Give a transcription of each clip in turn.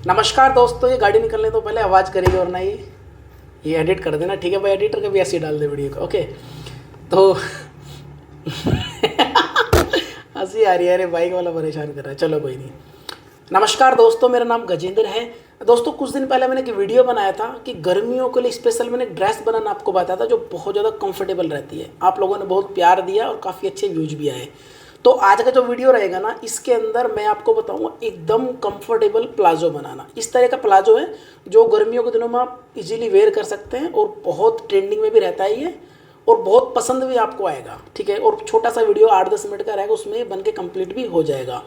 नमस्कार दोस्तों, ये गाड़ी निकलने तो पहले आवाज़ करेगी और ना ये एडिट कर देना, ठीक है भाई। एडिटर कभी ऐसे ही डाल दे वीडियो को, ओके। तो हंसी आ रही है, अरे बाइक वाला परेशान कर रहा है, चलो कोई नहीं। नमस्कार दोस्तों, मेरा नाम गजेंद्र है। दोस्तों कुछ दिन पहले मैंने एक वीडियो बनाया था कि गर्मियों के लिए स्पेशल मैंने एक ड्रेस बनाना आपको बताया था जो बहुत ज़्यादा कंफर्टेबल रहती है। आप लोगों ने बहुत प्यार दिया और काफ़ी अच्छे व्यूज भी आए। तो आज का जो वीडियो रहेगा ना, इसके अंदर मैं आपको बताऊंगा एकदम कंफर्टेबल प्लाजो बनाना। इस तरह का प्लाजो है जो गर्मियों के दिनों में आप इजीली वेयर कर सकते हैं और बहुत ट्रेंडिंग में भी रहता है ये, और बहुत पसंद भी आपको आएगा, ठीक है। और छोटा सा वीडियो 8-10 मिनट का रहेगा, उसमें बन के कंप्लीट भी हो जाएगा।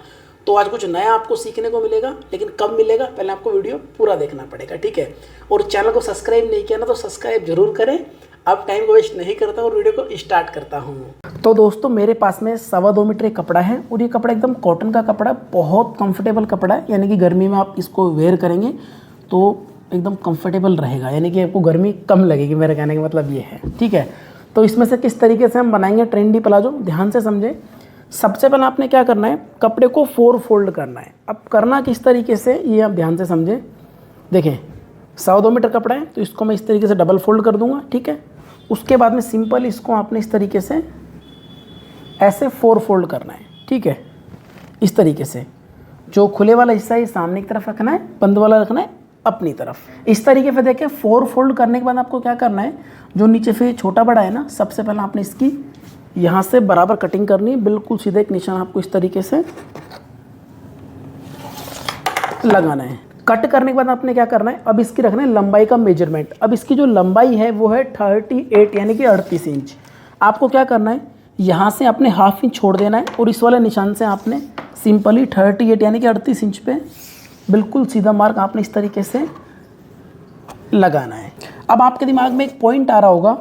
तो आज कुछ नया आपको सीखने को मिलेगा, लेकिन कब मिलेगा पहले आपको वीडियो पूरा देखना पड़ेगा, ठीक है। और चैनल को सब्सक्राइब नहीं किया ना तो सब्सक्राइब जरूर करें। अब टाइम को वेस्ट नहीं करता और वीडियो को स्टार्ट करता हूँ। तो दोस्तों मेरे पास में 2.25 मीटर कपड़ा है और ये कपड़ा एकदम कॉटन का कपड़ा है, बहुत कंफर्टेबल कपड़ा है। यानी कि गर्मी में आप इसको वेयर करेंगे तो एकदम कंफर्टेबल रहेगा, यानी कि आपको गर्मी कम लगेगी। मेरे कहने का मतलब ये है, ठीक है। तो इसमें से किस तरीके से हम बनाएंगे ट्रेंडी प्लाजो, ध्यान से समझें। सबसे पहले आपने क्या करना है, कपड़े को 4 फोल्ड करना है। अब करना किस तरीके से ये आप ध्यान से समझें। देखें 2.25 मीटर कपड़ा है तो इसको मैं इस तरीके से डबल फोल्ड कर दूंगा, ठीक है। उसके बाद में सिंपल इसको आपने इस तरीके से ऐसे 4 फोल्ड करना है, ठीक है। इस तरीके से जो खुले वाला हिस्सा है सामने की तरफ रखना है, बंद वाला रखना है अपनी तरफ। इस तरीके से देखें 4 फोल्ड करने के बाद आपको क्या करना है, जो नीचे से छोटा बड़ा है ना, सबसे पहले आपने इसकी यहाँ से बराबर कटिंग करनी है। बिल्कुल सीधे एक निशान आपको इस तरीके से लगाना है। कट करने के बाद आपने क्या करना है, अब इसकी रखना है लंबाई का मेजरमेंट। अब इसकी जो लंबाई है वो है 38 यानी कि 38 इंच। आपको क्या करना है, यहाँ से आपने ½ इंच छोड़ देना है और इस वाले निशान से आपने सिंपली 38 यानी कि 38 इंच पे बिल्कुल सीधा मार्क आपने इस तरीके से लगाना है। अब आपके दिमाग में एक पॉइंट आ रहा होगा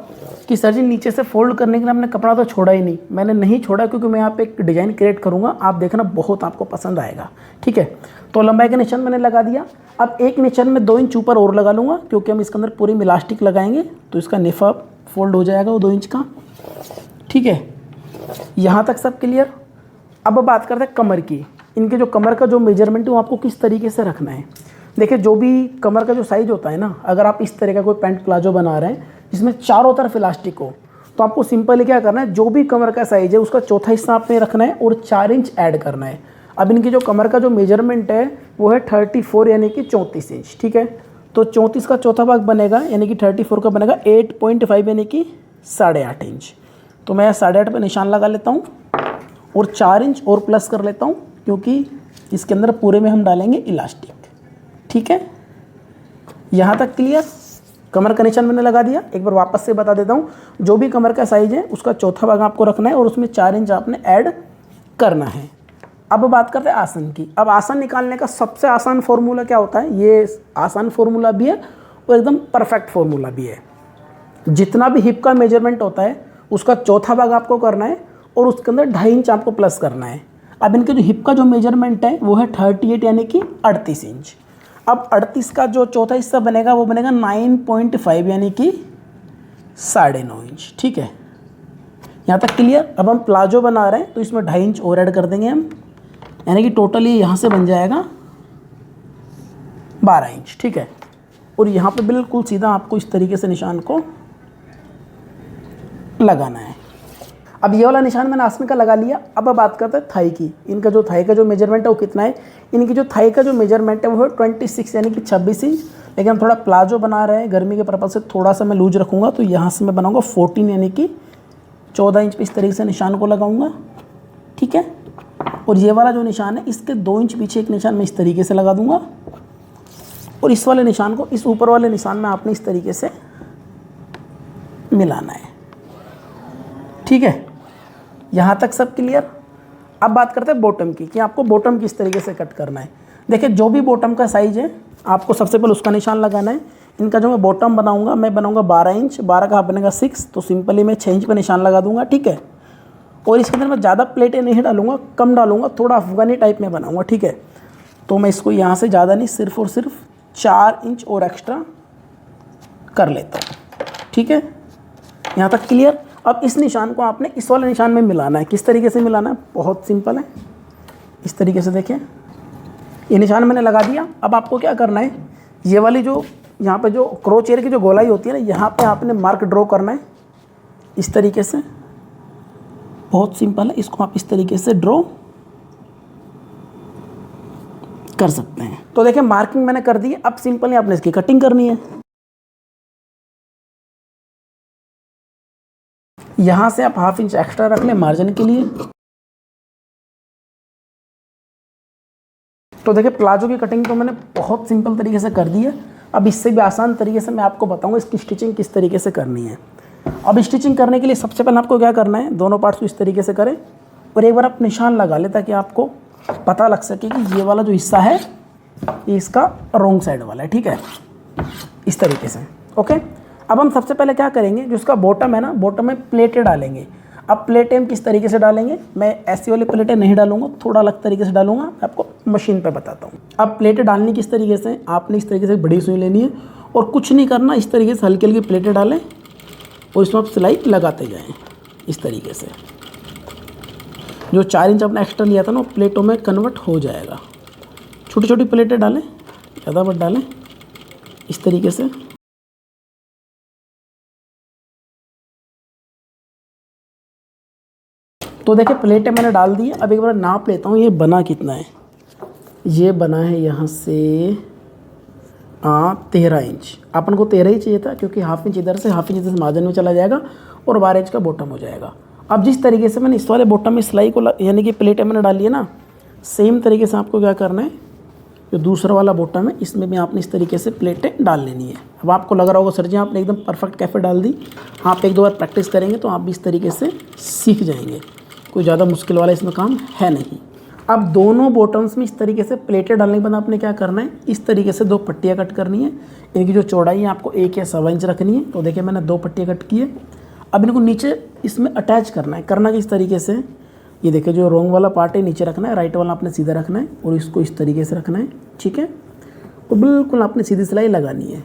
कि सर जी नीचे से फोल्ड करने के लिए हमने कपड़ा तो छोड़ा ही नहीं। मैंने नहीं छोड़ा क्योंकि मैं यहाँ पे एक डिज़ाइन क्रिएट करूँगा, आप देखना बहुत आपको पसंद आएगा, ठीक है। तो लंबाई का निशान मैंने लगा दिया। अब एक निशान में 2 इंच ऊपर और लगा लूँगा क्योंकि हम इसके अंदर पूरी इलास्टिक लगाएंगे तो इसका निफा फोल्ड हो जाएगा वो 2 इंच का, ठीक है। यहाँ तक सब क्लियर। अब बात करते हैं कमर की। इनके जो कमर का जो मेजरमेंट है वो आपको किस तरीके से रखना है। देखिए जो भी कमर का जो साइज़ होता है ना, अगर आप इस तरह का कोई पैंट प्लाजो बना रहे हैं जिसमें चारों तरफ इलास्टिक हो, तो आपको सिंपली क्या करना है, जो भी कमर का साइज़ है उसका चौथा हिस्सा आपने रखना है और 4 इंच ऐड करना है। अब इनकी जो कमर का जो मेजरमेंट है वो है 34 यानी कि 34 इंच, ठीक है। तो 34 का चौथा भाग बनेगा यानी कि 34 का बनेगा 8.5 यानी कि 8.5 इंच। तो मैं 8.5 पे निशान लगा लेता हूँ और 4 इंच और प्लस कर लेता हूँ क्योंकि इसके अंदर पूरे में हम डालेंगे इलास्टिक, ठीक है। यहाँ तक क्लियर। कमर का निशान मैंने लगा दिया। एक बार वापस से बता देता हूँ, जो भी कमर का साइज़ है उसका चौथा भाग आपको रखना है और उसमें 4 इंच आपने ऐड करना है। अब बात करते हैं आसन की। अब आसन निकालने का सबसे आसान फॉर्मूला क्या होता है, ये आसान फॉर्मूला भी है और एकदम परफेक्ट फॉर्मूला भी है। जितना भी हिप का मेजरमेंट होता है उसका चौथा भाग आपको करना है और उसके अंदर 2.5 इंच आपको प्लस करना है। अब इनके जो हिप का जो मेजरमेंट है वो है 38 यानी कि 38 इंच। अब 38 का जो चौथा हिस्सा बनेगा वो बनेगा 9.5 यानी कि 9.5 इंच, ठीक है। यहाँ तक क्लियर। अब हम प्लाजो बना रहे हैं तो इसमें 2.5 इंच और ऐड कर देंगे हम, यानी कि टोटली यहाँ से बन जाएगा 12 इंच, ठीक है। और यहाँ पे बिल्कुल सीधा आपको इस तरीके से निशान को लगाना है। अब ये वाला निशान मैंने आसन का लगा लिया। अब बात करते हैं थाई की। इनका जो थाई का जो मेजरमेंट है वो कितना है, इनकी जो थाई का जो मेजरमेंट है वो है 26 यानी कि 26 इंच। लेकिन हम थोड़ा प्लाजो बना रहे हैं, गर्मी के पर्पज़ से थोड़ा सा मैं लूज रखूँगा, तो यहाँ से मैं बनाऊँगा 14 यानी कि 14 इंच पे इस तरीके से निशान को लगाऊँगा, ठीक है। और ये वाला जो निशान है इसके 2 इंच पीछे एक निशान मैं इस तरीके से लगा दूँगा और इस वाले निशान को इस ऊपर वाले निशान में आपने इस तरीके से मिलाना है, ठीक है। यहाँ तक सब क्लियर। अब बात करते हैं बॉटम की कि आपको बॉटम किस तरीके से कट करना है। देखिए जो भी बॉटम का साइज़ है आपको सबसे पहले उसका निशान लगाना है। इनका जो मैं बॉटम बनाऊंगा, मैं बनाऊंगा 12 इंच, 12 का हाफ बनेगा 6, तो सिंपली मैं 6 इंच पर निशान लगा दूंगा, ठीक है। और इसके अंदर मैं ज़्यादा प्लेटें नहीं डालूंगा, कम डालूंगा, थोड़ा अफगानी टाइप में बनाऊँगा, ठीक है। तो मैं इसको यहाँ से ज़्यादा नहीं, सिर्फ और सिर्फ 4 इंच और एक्स्ट्रा कर लेता हूँ, ठीक है। यहाँ तक क्लियर। अब इस निशान को आपने इस वाले निशान में मिलाना है। किस तरीके से मिलाना है, बहुत सिंपल है। इस तरीके से देखें, ये निशान मैंने लगा दिया। अब आपको क्या करना है, ये वाली जो यहाँ पे जो क्रोच एयर की जो गोलाई होती है ना, यहाँ पे आपने मार्क ड्रॉ करना है इस तरीके से। बहुत सिंपल है, इसको आप इस तरीके से ड्रॉ कर सकते हैं। तो देखिए मार्किंग मैंने कर दी है। अब सिंपली आपने इसकी कटिंग करनी है। यहां से आप 1/2 इंच एक्स्ट्रा रख लें मार्जिन के लिए। तो देखिए प्लाजो की कटिंग तो मैंने बहुत सिंपल तरीके से कर दी है। अब इससे भी आसान तरीके से मैं आपको बताऊंगा इसकी स्टिचिंग किस तरीके से करनी है। अब स्टिचिंग करने के लिए सबसे पहले आपको क्या करना है, दोनों पार्ट्स को इस तरीके से करें और एक बार आप निशान लगा लें ताकि आपको पता लग सके कि ये वाला जो हिस्सा है ये इसका रॉन्ग साइड वाला है। ठीक है, इस तरीके से। ओके, अब हम सबसे पहले क्या करेंगे, जो इसका बॉटम है ना, बॉटम में प्लेटें डालेंगे। अब प्लेटें हम किस तरीके से डालेंगे, मैं ऐसी वाली प्लेटें नहीं डालूंगा, थोड़ा अलग तरीके से डालूंगा, मैं आपको मशीन पे बताता हूँ। अब प्लेटें डालनी किस तरीके से, आपने इस तरीके से बड़ी सुई लेनी है और कुछ नहीं करना, इस तरीके से हल्की हल्की प्लेटें डालें और इसमें आप सिलाई लगाते जाएँ इस तरीके से। जो 4 इंच अपना एक्स्ट्रा लिया था ना, वो प्लेटों में कन्वर्ट हो जाएगा। छोटी छोटी प्लेटें डालें, ज़्यादा मत डालें, इस तरीके से। तो देखिए प्लेटें मैंने डाल दी है। अब एक बार नाप लेता हूँ ये बना कितना है। ये बना है यहाँ से 13 इंच। अपन को 13 ही चाहिए था क्योंकि 1/2 इंच इधर से 1/2 इंच इधर से मार्जिन में चला जाएगा और 12 इंच का बॉटम हो जाएगा। अब जिस तरीके से मैंने इस वाले बॉटम में सिलाई को यानी कि प्लेटें मैंने डाली है ना, सेम तरीके से आपको क्या करना है, जो दूसरा वाला बॉटम है इसमें भी आपने इस तरीके से प्लेटें डाल लेनी है। अब आपको लग रहा होगा सर जी आपने एकदम परफेक्ट कैफे डाल दी। आप 1-2 बार प्रैक्टिस करेंगे तो आप भी इस तरीके से सीख जाएंगे। कोई ज़्यादा मुश्किल वाला इसमें काम है नहीं। अब दोनों बॉटम्स में इस तरीके से प्लेटें डालने के बाद आपने क्या करना है, इस तरीके से 2 पट्टियाँ कट करनी है। इनकी जो चौड़ाई है आपको 1 या 1.25 इंच रखनी है। तो देखिए मैंने 2 पट्टियाँ कट की है। अब इनको नीचे इसमें अटैच करना है। करना किस तरीके से, ये देखिए जो रॉन्ग वाला पार्ट है नीचे रखना है, राइट वाला आपने सीधा रखना है और इसको इस तरीके से रखना है। ठीक है, तो बिल्कुल आपने सीधी सिलाई लगानी है।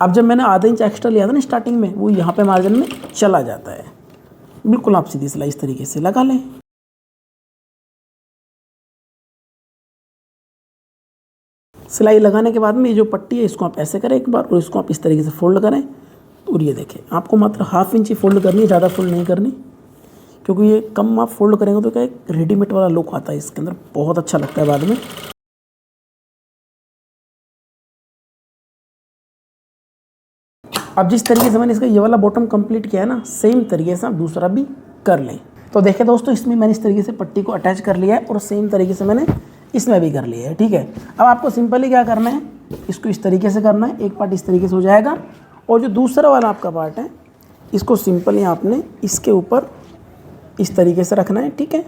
अब जब मैंने आधा इंच एक्स्ट्रा लिया था ना स्टार्टिंग में, वो यहाँ पे मार्जिन में चला जाता है। बिल्कुल आप सीधी सिलाई इस तरीके से लगा लें। सिलाई लगाने के बाद में ये जो पट्टी है इसको आप ऐसे करें एक बार और इसको आप इस तरीके से फोल्ड करें। और ये देखें आपको मात्र 1/2 इंच ही फोल्ड करनी है, ज़्यादा फोल्ड नहीं करनी, क्योंकि ये कम आप फोल्ड करेंगे तो क्या एक रेडीमेड वाला लुक आता है इसके अंदर, बहुत अच्छा लगता है बाद में। अब जिस तरीके से मैंने इसका ये वाला बॉटम कंप्लीट किया है ना, सेम तरीके से आप दूसरा भी कर लें। तो देखिए दोस्तों इसमें मैंने इस तरीके से पट्टी को अटैच कर लिया है और सेम तरीके से मैंने इसमें भी कर लिया है। ठीक है, अब आपको सिंपली क्या करना है, इसको इस तरीके से करना है। एक पार्ट इस तरीके से हो जाएगा और जो दूसरा वाला आपका पार्ट है इसको सिंपली आपने इसके ऊपर इस तरीके से रखना है। ठीक है,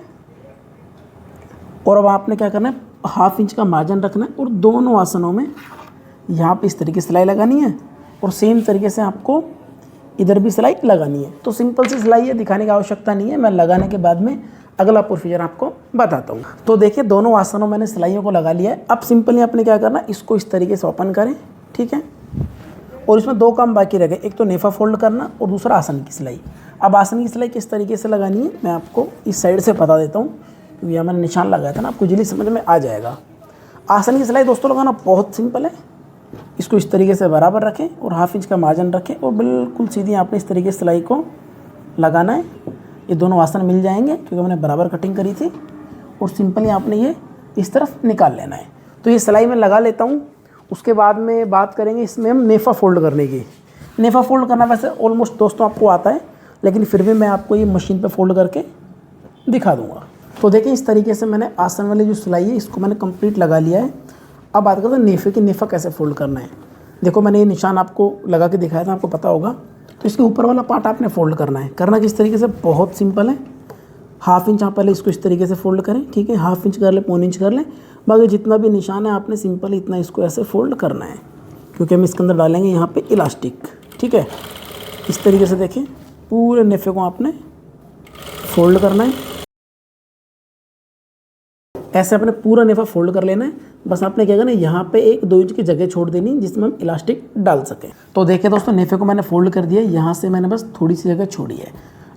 और अब आपने क्या करना है, 1/2 इंच का मार्जिन रखना है और दोनों आसनों में यहाँ पे इस तरीके से सिलाई लगानी है और सेम तरीके से आपको इधर भी सिलाई लगानी है। तो सिंपल सी सिलाई है, दिखाने की आवश्यकता नहीं है, मैं लगाने के बाद में अगला प्रोसीजर आपको बताता हूँ। तो देखिए दोनों आसनों मैंने सिलाइयों को लगा लिया है। अब सिंपली आपने क्या करना है, इसको इस तरीके से ओपन करें। ठीक है, और इसमें 2 काम बाकी रह गए, एक तो नेफा फोल्ड करना और दूसरा आसन की सिलाई। अब आसन की सिलाई किस तरीके से लगानी है मैं आपको इस साइड से बता देता हूँ, क्योंकि यहाँ मैंने निशान लगाया था ना, आपको जल्दी समझ में आ जाएगा। आसन की सिलाई दोस्तों लगाना बहुत सिंपल है। इसको इस तरीके से बराबर रखें और 1/2 इंच का मार्जिन रखें और बिल्कुल सीधी आपने इस तरीके से सिलाई को लगाना है। ये दोनों आसन मिल जाएंगे क्योंकि मैंने बराबर कटिंग करी थी और सिंपली आपने ये इस तरफ निकाल लेना है। तो ये सिलाई मैं लगा लेता हूँ, उसके बाद में बात करेंगे इसमें हम नेफा फोल्ड करने की। नेफा फोल्ड करना वैसे ऑलमोस्ट दोस्तों आपको आता है, लेकिन फिर भी मैं आपको ये मशीन पे फोल्ड करके दिखा दूँगा। तो देखिए इस तरीके से मैंने आसन वाली जो सिलाई है इसको मैंने कंप्लीट लगा लिया है। अब बात करते हैं नेफे की, नेफा कैसे फोल्ड करना है। देखो मैंने ये निशान आपको लगा के दिखाया था, आपको पता होगा। तो इसके ऊपर वाला पार्ट आपने फोल्ड करना है। करना किस तरीके से, बहुत सिंपल है। 1/2 इंच आप पहले इसको इस तरीके से फोल्ड करें। ठीक है, 1/2 इंच कर लें, 1.25 इंच कर लें, बाकी जितना भी निशान है आपने सिंपल इतना इसको ऐसे फोल्ड करना है, क्योंकि हम इसके अंदर डालेंगे यहाँ पे इलास्टिक। ठीक है, इस तरीके से देखें पूरे नेफे को आपने फोल्ड करना है। ऐसे आपने पूरा नेफा फोल्ड कर लेना है। बस आपने क्या करना है, यहाँ पे 1-2 इंच की जगह छोड़ देनी जिसमें हम इलास्टिक डाल सकें। तो देखिए दोस्तों नेफे को मैंने फोल्ड कर दिया, यहाँ से मैंने बस थोड़ी सी जगह छोड़ी है।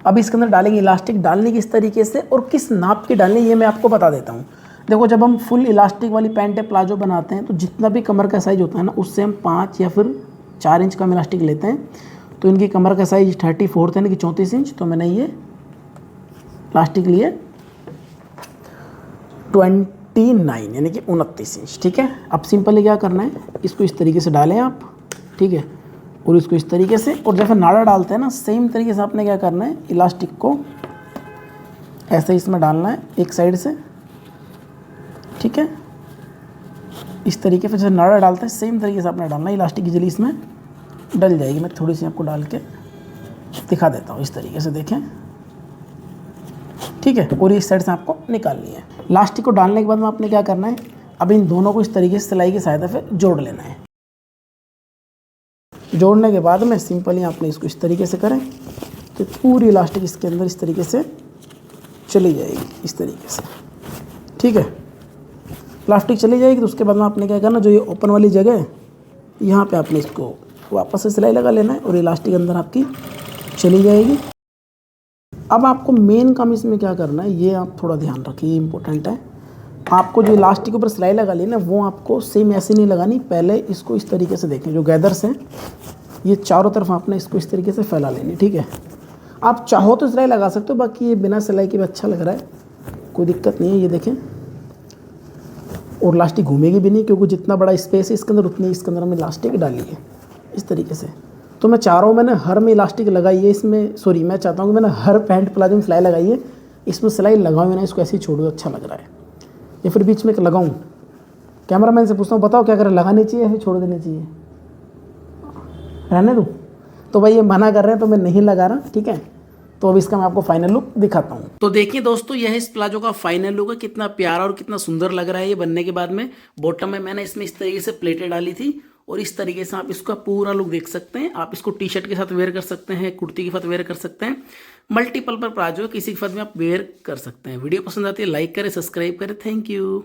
अब इसके अंदर डालेंगे इलास्टिक। डालने किस तरीके से और किस नाप की डालनी ये मैं आपको बता देता हूँ। देखो जब हम फुल इलास्टिक वाली पैंट या प्लाजो बनाते हैं तो जितना भी कमर का साइज़ होता है ना उससे हम 5 या फिर 4 इंच का इलास्टिक लेते हैं। तो इनकी कमर का साइज 34 यानी कि 34 इंच, तो मैंने ये इलास्टिक लिए 29 यानी कि 29 इंच। ठीक है, अब सिंपली क्या करना है, इसको इस तरीके से डालें आप, ठीक है, और इसको इस तरीके से, और जैसे नाड़ा डालते हैं ना सेम तरीके से आपने क्या करना है, इलास्टिक को ऐसे इसमें डालना है एक साइड से, ठीक है, इस तरीके से जैसे नाड़ा डालते हैं सेम तरीके से आपने डालना है। इलास्टिक इजीली इसमें डल जाएगी। मैं थोड़ी सी आपको डाल के दिखा देता हूँ, इस तरीके से देखें, ठीक है, और इस साइड से आपको निकालनी है। इलास्टिक को डालने के बाद में आपने क्या करना है, अब इन दोनों को इस तरीके से सिलाई की सहायता से जोड़ लेना है। जोड़ने के बाद में सिंपली आपने इसको इस तरीके से करें तो पूरी इलास्टिक इसके अंदर इस तरीके से चली जाएगी, इस तरीके से, ठीक है। प्लास्टिक चली जाएगी तो उसके बाद में आपने क्या करना, जो ये ओपन वाली जगह है यहाँ पे आपने इसको वापस से सिलाई लगा लेना है और इलास्टिक अंदर आपकी चली जाएगी। अब आपको मेन काम इसमें क्या करना है, ये आप थोड़ा ध्यान रखिए, इम्पोर्टेंट है। आपको जो इलास्टिक के ऊपर सिलाई लगा ली ना वो आपको सेम ऐसे नहीं लगानी, पहले इसको इस तरीके से देखें, जो गैदर्स हैं ये चारों तरफ आपने इसको इस तरीके से फैला लेनी, ठीक है। आप चाहो तो सिलाई लगा सकते हो, बाकी ये बिना सिलाई के भी अच्छा लग रहा है, कोई दिक्कत नहीं है। ये देखें, और इलास्टिक घूमेगी भी नहीं क्योंकि जितना बड़ा स्पेस है इसके अंदर उतनी इसके अंदर हमने इलास्टिक डाली है इस तरीके से। तो मैं चाह रहा हूँ, मैंने हर में इलास्टिक लगाई है इसमें, सॉरी मैं चाहता हूँ कि मैंने हर पैंट प्लाजो में सिलाई लगाई है, इसमें सिलाई लगाऊँ ना, इसको ऐसे ही छोड़ो, अच्छा लग रहा है। या फिर बीच में लगाऊँ, कैमरामैन से पूछता हूँ बताओ क्या करें, लगानी चाहिए या छोड़ देनी चाहिए, रहने दूँ? तो भाई ये मना कर रहे हैं तो मैं नहीं लगा रहा, ठीक है। तो अब इसका मैं आपको फाइनल लुक दिखाता हूँ। तो देखिए दोस्तों, यह इस प्लाजो का फाइनल लुक है, कितना प्यारा और कितना सुंदर लग रहा है ये बनने के बाद में। बॉटम में मैंने इसमें इस तरीके से प्लेटें डाली थी और इस तरीके से आप इसका पूरा लुक देख सकते हैं। आप इसको टी शर्ट के साथ वेयर कर सकते हैं, कुर्ती के साथ वेयर कर सकते हैं, मल्टीपल पर प्लाजो किसी के साथ भी आप वेयर कर सकते हैं। वीडियो पसंद आती है लाइक करें, सब्सक्राइब करें। Thank you.